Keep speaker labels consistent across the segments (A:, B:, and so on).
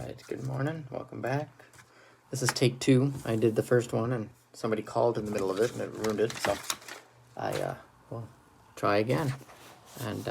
A: Alright, good morning. Welcome back. This is take 2. I did the first one and somebody called in the middle of it and it ruined it, so I will try again. And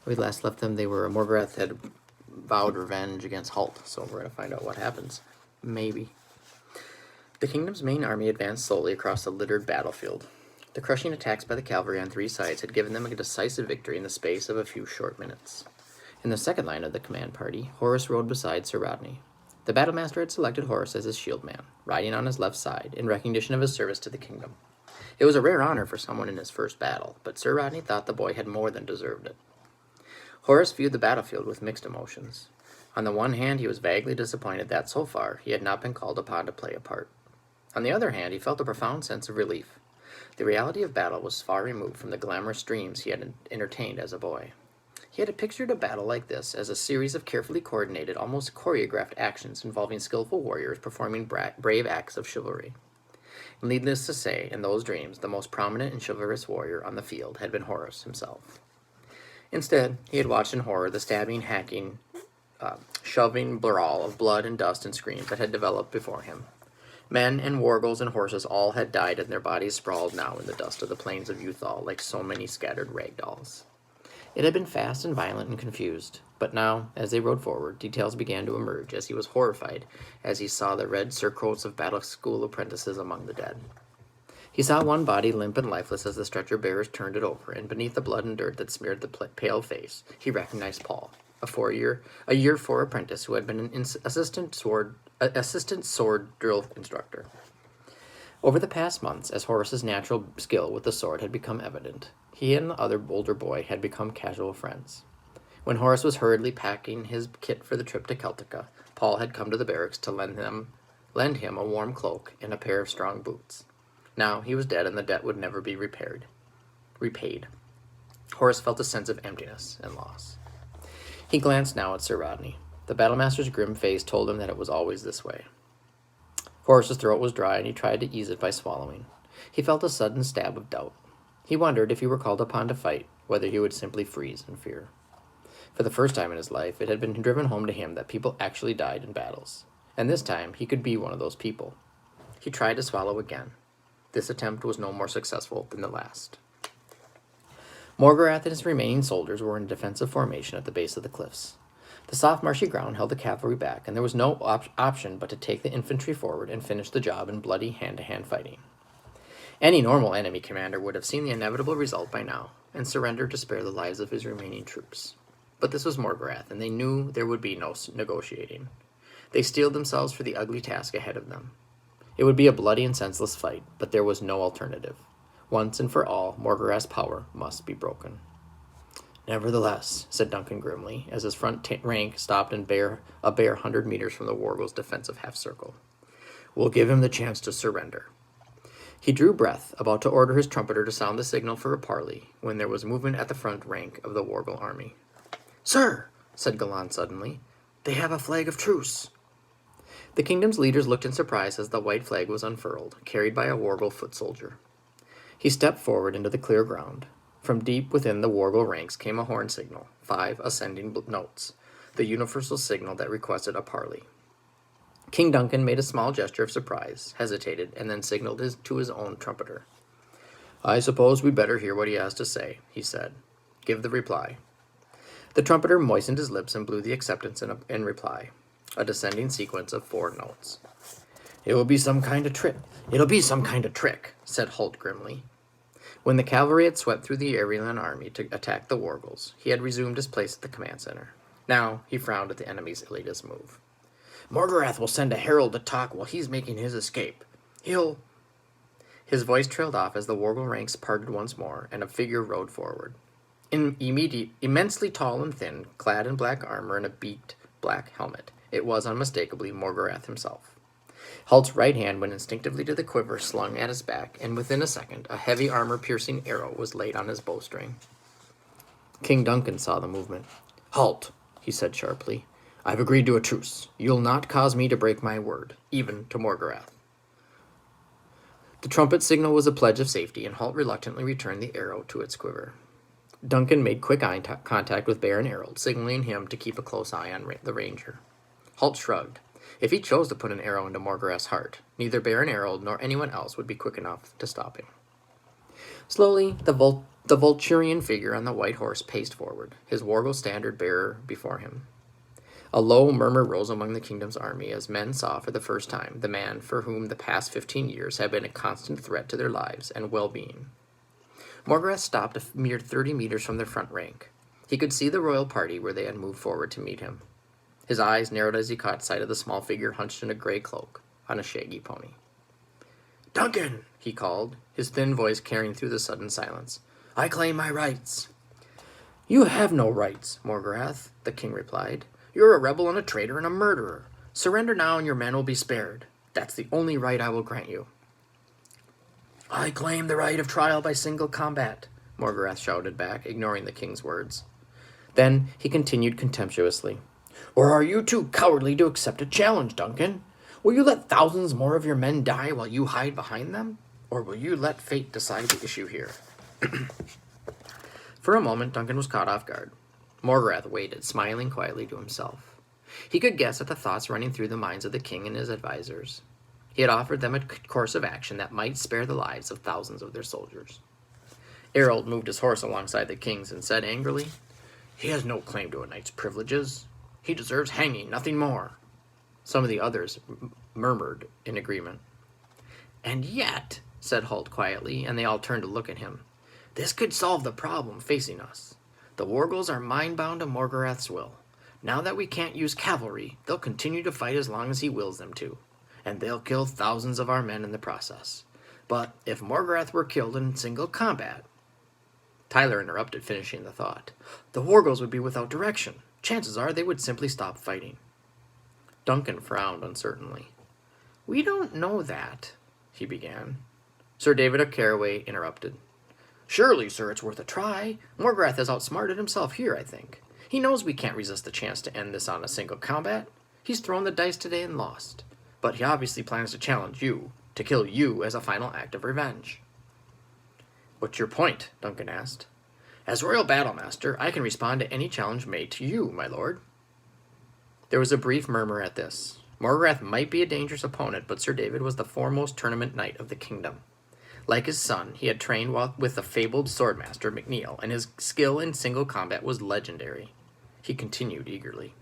A: we last left them, Morgorath had vowed revenge against Halt, so we're going to find out what happens. Maybe. The kingdom's main army advanced slowly across the littered battlefield. The crushing attacks by the cavalry on 3 sides had given them a decisive victory in the space of a few short minutes. In the second line of the command party, Horus rode beside Sir Rodney. The battlemaster had selected Horus as his shield man, riding on his left side in recognition of his service to the kingdom. It was a rare honor for someone in his first battle, but Sir Rodney thought the boy had more than deserved it. Horus viewed the battlefield with mixed emotions. On the one hand, he was vaguely disappointed that, so far, he had not been called upon to play a part. On the other hand, he felt a profound sense of relief. The reality of battle was far removed from the glamorous dreams he had entertained as a boy. He had pictured a battle like this as a series of carefully coordinated, almost choreographed actions involving skillful warriors performing brave acts of chivalry. Needless to say, in those dreams, the most prominent and chivalrous warrior on the field had been Horus himself. Instead, he had watched in horror the stabbing, hacking, shoving brawl of blood and dust and screams that had developed before him. Men and wargles and horses all had died and their bodies sprawled now in the dust of the plains of Uthal like so many scattered rag dolls. It had been fast and violent and confused, but now, as they rode forward, details began to emerge as he was horrified as he saw the red surcoats of battle school apprentices among the dead. He saw one body limp and lifeless as the stretcher-bearers turned it over, and beneath the blood and dirt that smeared the pale face, he recognized Paul, a year 4 apprentice who had been an assistant sword drill instructor. Over the past months, as Horus's natural skill with the sword had become evident, he and the other older boy had become casual friends. When Horus was hurriedly packing his kit for the trip to Celtica, Paul had come to the barracks to lend him a warm cloak and a pair of strong boots. Now he was dead and the debt would never be repaid. Horus felt a sense of emptiness and loss. He glanced now at Sir Rodney. The battlemaster's grim face told him that it was always this way. Horus's throat was dry and he tried to ease it by swallowing. He felt a sudden stab of doubt. He wondered if he were called upon to fight, whether he would simply freeze in fear. For the first time in his life, it had been driven home to him that people actually died in battles, and this time he could be one of those people. He tried to swallow again. This attempt was no more successful than the last. Morgorath and his remaining soldiers were in defensive formation at the base of the cliffs. The soft marshy ground held the cavalry back, and there was no option but to take the infantry forward and finish the job in bloody hand-to-hand fighting. Any normal enemy commander would have seen the inevitable result by now, and surrendered to spare the lives of his remaining troops. But this was Morgorath, and they knew there would be no negotiating. They steeled themselves for the ugly task ahead of them. It would be a bloody and senseless fight, but there was no alternative. Once and for all, Morgorath's power must be broken. Nevertheless, said Duncan grimly, as his front rank stopped a bare 100 meters from the wargle's defensive half-circle. We'll give him the chance to surrender. He drew breath, about to order his trumpeter to sound the signal for a parley, when there was movement at the front rank of the wargle army. Sir, said Galland suddenly, they have a flag of truce. The kingdom's leaders looked in surprise as the white flag was unfurled, carried by a wargle foot soldier. He stepped forward into the clear ground. From deep within the wargle ranks came a horn signal, 5 ascending notes, the universal signal that requested a parley. King Duncan made a small gesture of surprise, hesitated, and then signaled to his own trumpeter. I suppose we'd better hear what he has to say, he said. Give the reply. The trumpeter moistened his lips and blew the acceptance in reply, a descending sequence of 4 notes. It'll be some kind of trick, said Halt grimly. When the cavalry had swept through the Aryan army to attack the wargles, he had resumed his place at the command center. Now he frowned at the enemy's latest move. Morgorath will send a herald to talk while he's making his escape. His voice trailed off as the wargle ranks parted once more, and a figure rode forward. Immensely tall and thin, clad in black armor and a beaked black helmet, it was unmistakably Morgorath himself. Halt's right hand went instinctively to the quiver slung at his back, and within a second, a heavy armor-piercing arrow was laid on his bowstring. King Duncan saw the movement. Halt, he said sharply. I've agreed to a truce. You'll not cause me to break my word, even to Morgorath. The trumpet signal was a pledge of safety, and Halt reluctantly returned the arrow to its quiver. Duncan made quick eye contact with Baron Errol, signaling him to keep a close eye on the ranger. Halt shrugged. If he chose to put an arrow into Morgorath's heart, neither Baron Harold nor anyone else would be quick enough to stop him. Slowly, the Vulturian figure on the white horse paced forward, his Wargle standard bearer before him. A low murmur rose among the kingdom's army as men saw for the first time the man for whom the past 15 years had been a constant threat to their lives and well-being. Morgorath stopped a mere 30 meters from their front rank. He could see the royal party where they had moved forward to meet him. His eyes narrowed as he caught sight of the small figure hunched in a gray cloak on a shaggy pony. "Duncan!" he called, his thin voice carrying through the sudden silence. "I claim my rights." "You have no rights, Morgorath," the king replied. "You're a rebel and a traitor and a murderer. Surrender now and your men will be spared. That's the only right I will grant you." "I claim the right of trial by single combat," Morgorath shouted back, ignoring the king's words. Then he continued contemptuously. "Or are you too cowardly to accept a challenge, Duncan? Will you let thousands more of your men die while you hide behind them? Or will you let fate decide the issue here?" For a moment, Duncan was caught off guard. Morgorath waited, smiling quietly to himself. He could guess at the thoughts running through the minds of the king and his advisors. He had offered them a course of action that might spare the lives of thousands of their soldiers. Harold moved his horse alongside the king's and said angrily, "He has no claim to a knight's privileges. He deserves hanging, nothing more." Some of the others murmured in agreement. "And yet," said Halt quietly, and they all turned to look at him, "this could solve the problem facing us. The Wargles are mind-bound to Morgorath's will. Now that we can't use cavalry, they'll continue to fight as long as he wills them to, and they'll kill thousands of our men in the process. But if Morgorath were killed in single combat—" Tyler interrupted, finishing the thought. "The Wargles would be without direction. Chances are they would simply stop fighting." Duncan frowned uncertainly. "We don't know that," he began. Sir David of Caraway interrupted. "Surely, sir, it's worth a try. Morgorath has outsmarted himself here, I think. He knows we can't resist the chance to end this on a single combat. He's thrown the dice today and lost. But he obviously plans to challenge you, to kill you as a final act of revenge." "What's your point?" Duncan asked. "As Royal Battlemaster, I can respond to any challenge made to you, my lord." There was a brief murmur at this. Morgorath might be a dangerous opponent, but Sir David was the foremost tournament knight of the kingdom. Like his son, he had trained with the fabled swordmaster McNeil, and his skill in single combat was legendary. He continued eagerly.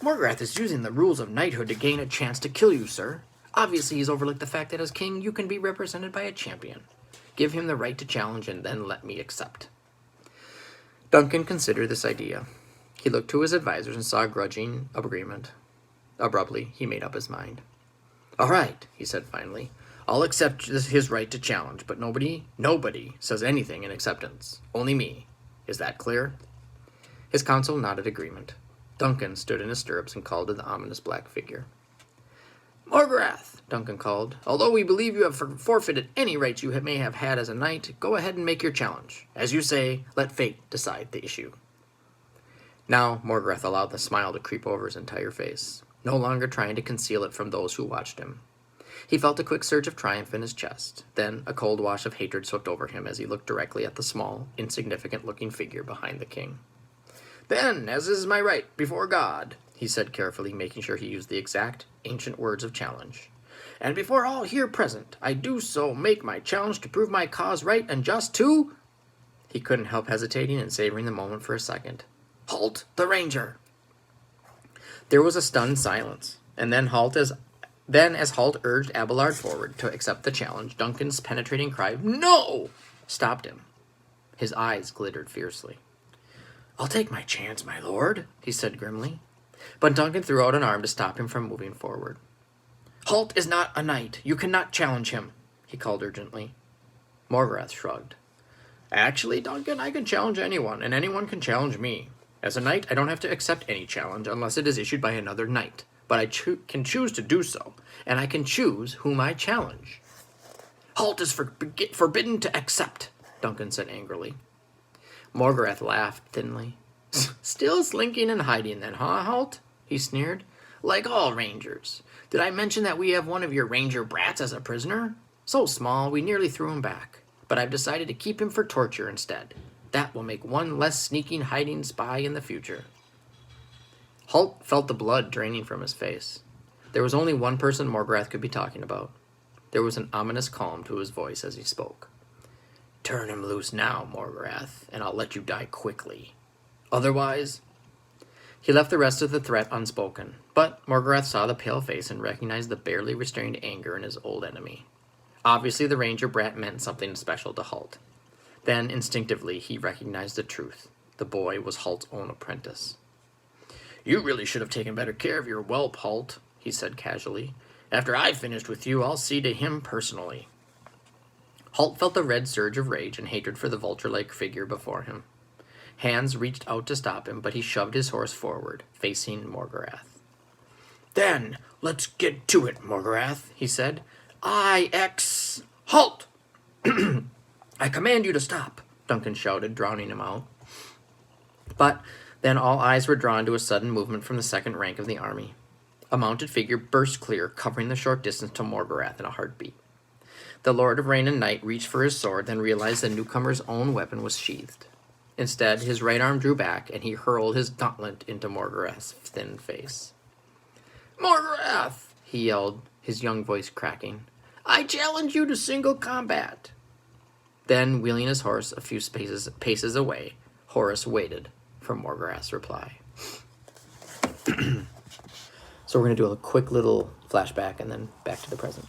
A: "Morgorath is using the rules of knighthood to gain a chance to kill you, sir. Obviously, he's overlooked the fact that as king, you can be represented by a champion. Give him the right to challenge, and then let me accept." Duncan considered this idea. He looked to his advisors and saw a grudging agreement. Abruptly, he made up his mind. "All right," he said finally. "I'll accept his right to challenge, but nobody says anything in acceptance. Only me. Is that clear?" His council nodded agreement. Duncan stood in his stirrups and called to the ominous black figure. "Morgorath," Duncan called, "although we believe you have forfeited any rights you may have had as a knight, go ahead and make your challenge. As you say, let fate decide the issue." Now Morgorath allowed the smile to creep over his entire face, no longer trying to conceal it from those who watched him. He felt a quick surge of triumph in his chest. Then a cold wash of hatred swept over him as he looked directly at the small, insignificant-looking figure behind the king. "Then, as is my right before God," he said carefully, making sure he used the exact, ancient words of challenge, "and before all here present, I do so make my challenge to prove my cause right and just to—" He couldn't help hesitating and savoring the moment for a second. "Halt the Ranger!" There was a stunned silence, and then as Halt urged Abelard forward to accept the challenge, Duncan's penetrating cry of "No!" stopped him. His eyes glittered fiercely. "I'll take my chance, my lord," he said grimly. But Duncan threw out an arm to stop him from moving forward. "Halt is not a knight. You cannot challenge him," he called urgently. Morgorath shrugged. "Actually, Duncan, I can challenge anyone, and anyone can challenge me. As a knight, I don't have to accept any challenge unless it is issued by another knight, but I can choose to do so, and I can choose whom I challenge." "Halt is forbidden to accept," Duncan said angrily. Morgorath laughed thinly. "Still slinking and hiding then, huh, Halt?" he sneered. "Like all rangers. Did I mention that we have one of your ranger brats as a prisoner? So small, we nearly threw him back, but I've decided to keep him for torture instead. That will make one less sneaking, hiding spy in the future." Halt felt the blood draining from his face. There was only one person Morgorath could be talking about. There was an ominous calm to his voice as he spoke. Turn him loose now, Morgorath, and I'll let you die quickly. Otherwise... He left the rest of the threat unspoken, but Morgorath saw the pale face and recognized the barely restrained anger in his old enemy. Obviously, the ranger brat meant something special to Halt. Then, instinctively, he recognized the truth. The boy was Halt's own apprentice. You really should have taken better care of your whelp, Halt, he said casually. After I've finished with you, I'll see to him personally. Halt felt a red surge of rage and hatred for the vulture-like figure before him. Hands reached out to stop him, but he shoved his horse forward, facing Morgorath. Then, let's get to it, Morgorath, he said. Halt! I command you to stop, Duncan shouted, drowning him out. But then all eyes were drawn to a sudden movement from the second rank of the army. A mounted figure burst clear, covering the short distance to Morgorath in a heartbeat. The Lord of Rain and Night reached for his sword, then realized the newcomer's own weapon was sheathed. Instead, his right arm drew back, and he hurled his gauntlet into Morgorath's thin face. Morgorath, he yelled, his young voice cracking. I challenge you to single combat. Then, wheeling his horse a few paces away, Horus waited for Morgorath's reply. So we're going to do a quick little flashback and then back to the present.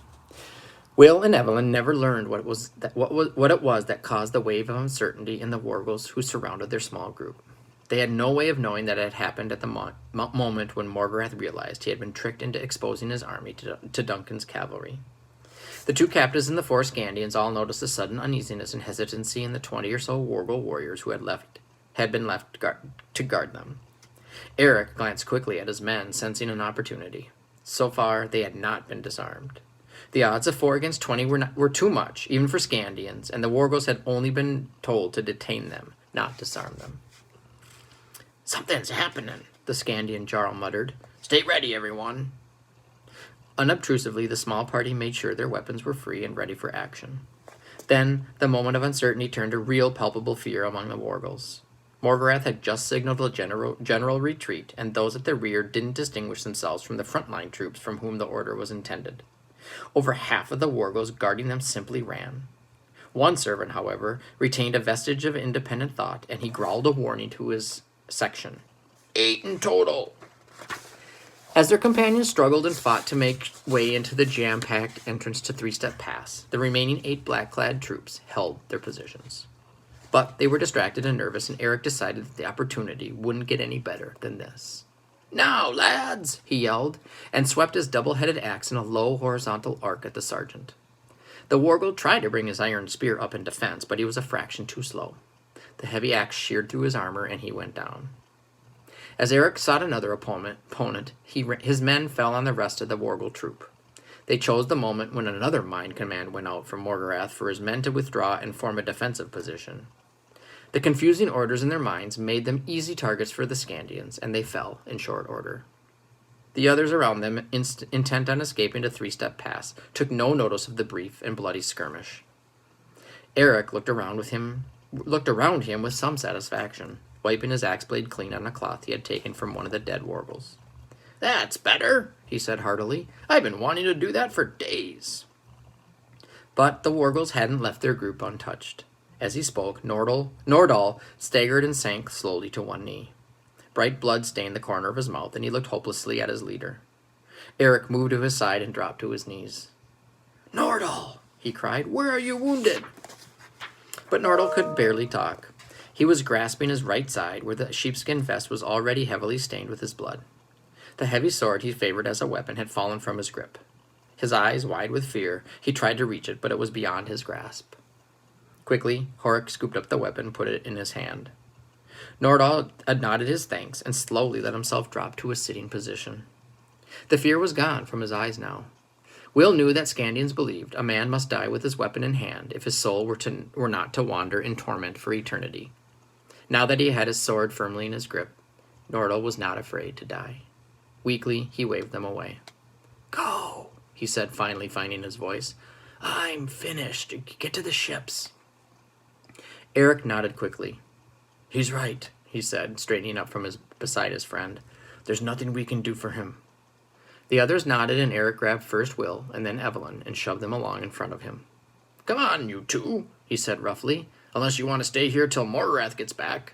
A: Will and Evelyn never learned what it was that caused the wave of uncertainty in the Wargles who surrounded their small group. They had no way of knowing that it had happened at the moment when Morgorath realized he had been tricked into exposing his army to Duncan's cavalry. The two captives and the 4 Scandians all noticed a sudden uneasiness and hesitancy in the 20 or so Wargle warriors who had been left to guard them. Eric glanced quickly at his men, sensing an opportunity. So far, they had not been disarmed. The odds of 4 against 20 were too much, even for Scandians, and the Wargles had only been told to detain them, not disarm them. Something's happening, the Scandian Jarl muttered. Stay ready, everyone. Unobtrusively, the small party made sure their weapons were free and ready for action. Then, the moment of uncertainty turned to real palpable fear among the Wargles. Morgorath had just signaled a general retreat, and those at the rear didn't distinguish themselves from the frontline troops from whom the order was intended. Over half of the Wargles guarding them simply ran. One servant, however, retained a vestige of independent thought, and he growled a warning to his section. 8 in total. As their companions struggled and fought to make way into the jam-packed entrance to Three-Step Pass, the remaining 8 black-clad troops held their positions. But they were distracted and nervous, and Eric decided that the opportunity wouldn't get any better than this. Now, lads, he yelled, and swept his double-headed axe in a low horizontal arc at the sergeant. The Wargle tried to bring his iron spear up in defense, but he was a fraction too slow. The heavy axe sheared through his armor, and he went down. As Eric sought another opponent, his men fell on the rest of the Wargle troop. They chose the moment when another mind command went out from Morgorath for his men to withdraw and form a defensive position. The confusing orders in their minds made them easy targets for the Scandians, and they fell in short order. The others around them, intent on escaping to Three-Step Pass, took no notice of the brief and bloody skirmish. Eric looked around him with some satisfaction, wiping his axe blade clean on a cloth he had taken from one of the dead Wargles. That's better, he said heartily. I've been wanting to do that for days. But the Wargles hadn't left their group untouched. As he spoke, Nordal staggered and sank slowly to one knee. Bright blood stained the corner of his mouth, and he looked hopelessly at his leader. Eric moved to his side and dropped to his knees. Nordal, he cried, where are you wounded? But Nordal could barely talk. He was grasping his right side, where the sheepskin vest was already heavily stained with his blood. The heavy sword he favored as a weapon had fallen from his grip. His eyes wide with fear, he tried to reach it, but it was beyond his grasp. Quickly, Horik scooped up the weapon and put it in his hand. Nordal nodded his thanks and slowly let himself drop to a sitting position. The fear was gone from his eyes now. Will knew that Scandians believed a man must die with his weapon in hand if his soul were not to wander in torment for eternity. Now that he had his sword firmly in his grip, Nordal was not afraid to die. Weakly, he waved them away. Go, he said, finally finding his voice. I'm finished. Get to the ships. Eric nodded quickly. He's right, he said, straightening up from beside his friend. There's nothing we can do for him. The others nodded, and Eric grabbed first Will and then Evelyn and shoved them along in front of him. Come on, you two, he said roughly, unless you want to stay here till Morgorath gets back.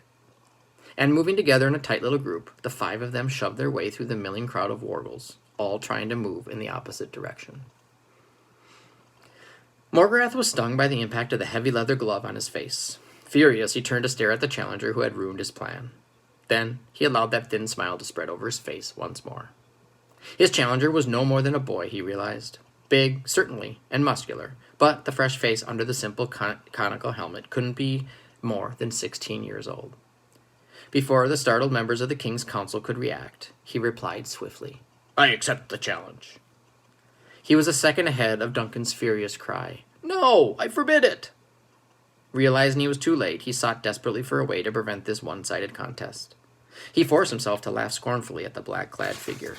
A: And moving together in a tight little group, the 5 of them shoved their way through the milling crowd of wargles, all trying to move in the opposite direction. Morgorath was stung by the impact of the heavy leather glove on his face. Furious, he turned to stare at the challenger who had ruined his plan. Then he allowed that thin smile to spread over his face once more. His challenger was no more than a boy, he realized. Big, certainly, and muscular, but the fresh face under the simple conical helmet couldn't be more than 16 years old. Before the startled members of the King's Council could react, he replied swiftly, I accept the challenge. He was a second ahead of Duncan's furious cry, No, I forbid it! Realizing he was too late, he sought desperately for a way to prevent this one-sided contest. He forced himself to laugh scornfully at the black-clad figure.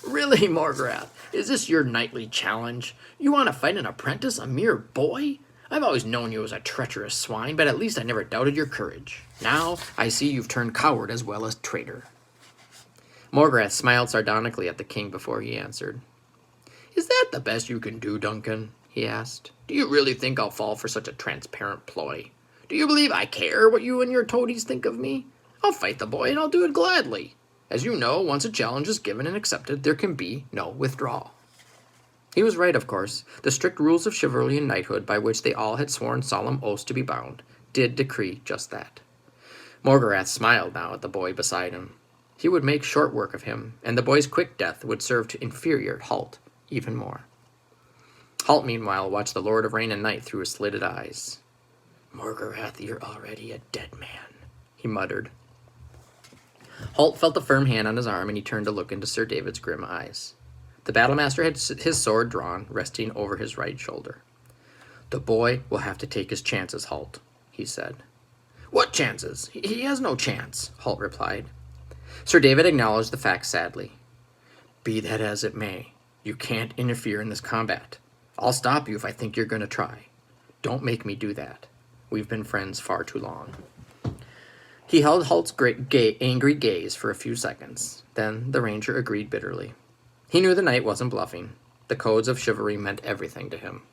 A: Really, Morgorath? Is this your nightly challenge? You want to fight an apprentice, a mere boy? I've always known you as a treacherous swine, but at least I never doubted your courage. Now I see you've turned coward as well as traitor. Morgorath smiled sardonically at the king before he answered. Is that the best you can do, Duncan? He asked. Do you really think I'll fall for such a transparent ploy? Do you believe I care what you and your toadies think of me? I'll fight the boy, and I'll do it gladly. As you know, once a challenge is given and accepted, there can be no withdrawal. He was right, of course. The strict rules of chivalry and knighthood, by which they all had sworn solemn oaths to be bound, did decree just that. Morgorath smiled now at the boy beside him. He would make short work of him, and the boy's quick death would serve to infuriate Halt even more. Halt, meanwhile, watched the Lord of Rain and Night through his slitted eyes. Morgorath, you're already a dead man, he muttered. Halt felt a firm hand on his arm, and he turned to look into Sir David's grim eyes. The battlemaster had his sword drawn, resting over his right shoulder. The boy will have to take his chances, Halt, he said. What chances? He has no chance, Halt replied. Sir David acknowledged the fact sadly. Be that as it may, you can't interfere in this combat. I'll stop you if I think you're going to try. Don't make me do that. We've been friends far too long. He held Halt's angry gaze for a few seconds. Then the ranger agreed bitterly. He knew the knight wasn't bluffing. The codes of chivalry meant everything to him.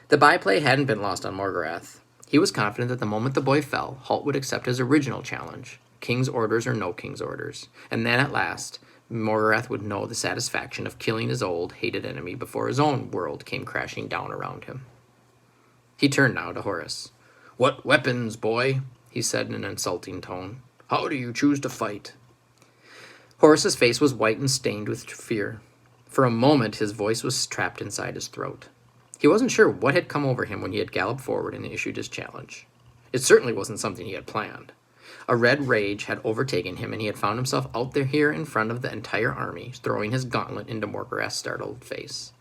A: The byplay hadn't been lost on Morgorath. He was confident that the moment the boy fell, Halt would accept his original challenge, king's orders or no king's orders, and then at last, Morgorath would know the satisfaction of killing his old, hated enemy before his own world came crashing down around him. He turned now to Horace. What weapons, boy? He said in an insulting tone. How do you choose to fight? Horace's face was white and stained with fear. For a moment his voice was trapped inside his throat. He wasn't sure what had come over him when he had galloped forward and issued his challenge. It certainly wasn't something he had planned. A red rage had overtaken him, and he had found himself out there here in front of the entire army, throwing his gauntlet into Morgorath's startled face.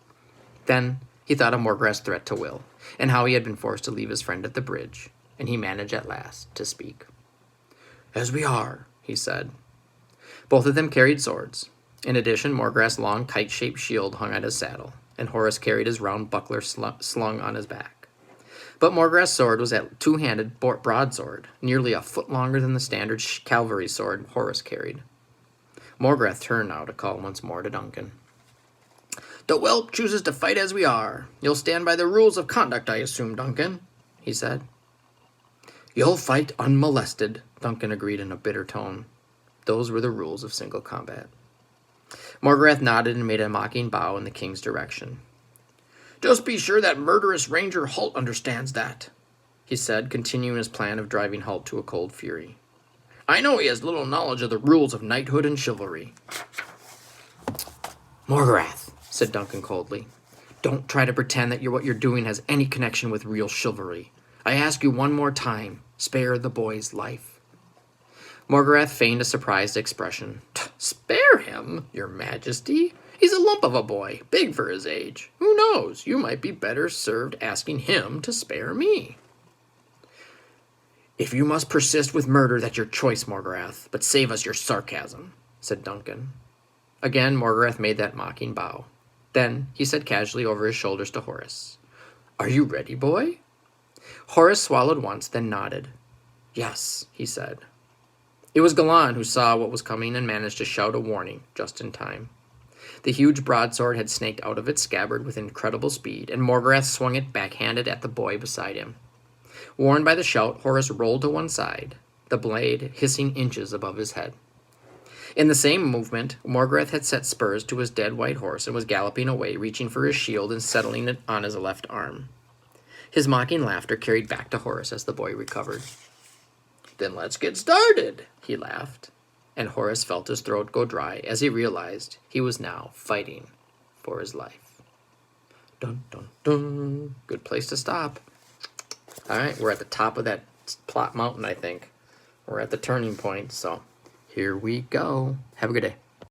A: Then he thought of Morgorath's threat to Will, and how he had been forced to leave his friend at the bridge, and he managed at last to speak. As we are, he said. Both of them carried swords. In addition, Morgorath's long, kite-shaped shield hung at his saddle, and Horace carried his round buckler slung on his back. But Morgorath's sword was a two-handed broadsword, nearly a foot longer than the standard cavalry sword Horace carried. Morgorath turned now to call once more to Duncan. The whelp chooses to fight as we are. You'll stand by the rules of conduct, I assume, Duncan, he said. You'll fight unmolested, Duncan agreed in a bitter tone. Those were the rules of single combat. Morgorath nodded and made a mocking bow in the king's direction. Just be sure that murderous ranger Halt understands that, he said, continuing his plan of driving Halt to a cold fury. I know he has little knowledge of the rules of knighthood and chivalry. Morgorath, said Duncan coldly, don't try to pretend that what you're doing has any connection with real chivalry. I ask you one more time, spare the boy's life. Morgorath feigned a surprised expression. Spare him, your majesty? He's a lump of a boy, big for his age. Who knows? You might be better served asking him to spare me. If you must persist with murder, that's your choice, Morgorath, but save us your sarcasm, said Duncan. Again, Morgorath made that mocking bow. Then he said casually over his shoulders to Horace, Are you ready, boy? Horace swallowed once, then nodded. Yes, he said. It was Galan who saw what was coming and managed to shout a warning just in time. The huge broadsword had snaked out of its scabbard with incredible speed, and Morgorath swung it backhanded at the boy beside him. Warned by the shout, Horus rolled to one side, the blade hissing inches above his head. In the same movement, Morgorath had set spurs to his dead white horse and was galloping away, reaching for his shield and settling it on his left arm. His mocking laughter carried back to Horus as the boy recovered. "Then let's get started," he laughed, and Horus felt his throat go dry as he realized he was now fighting for his life. Dun, dun, dun. Good place to stop. All right, we're at the top of that plot mountain, I think. We're at the turning point, so here we go. Have a good day.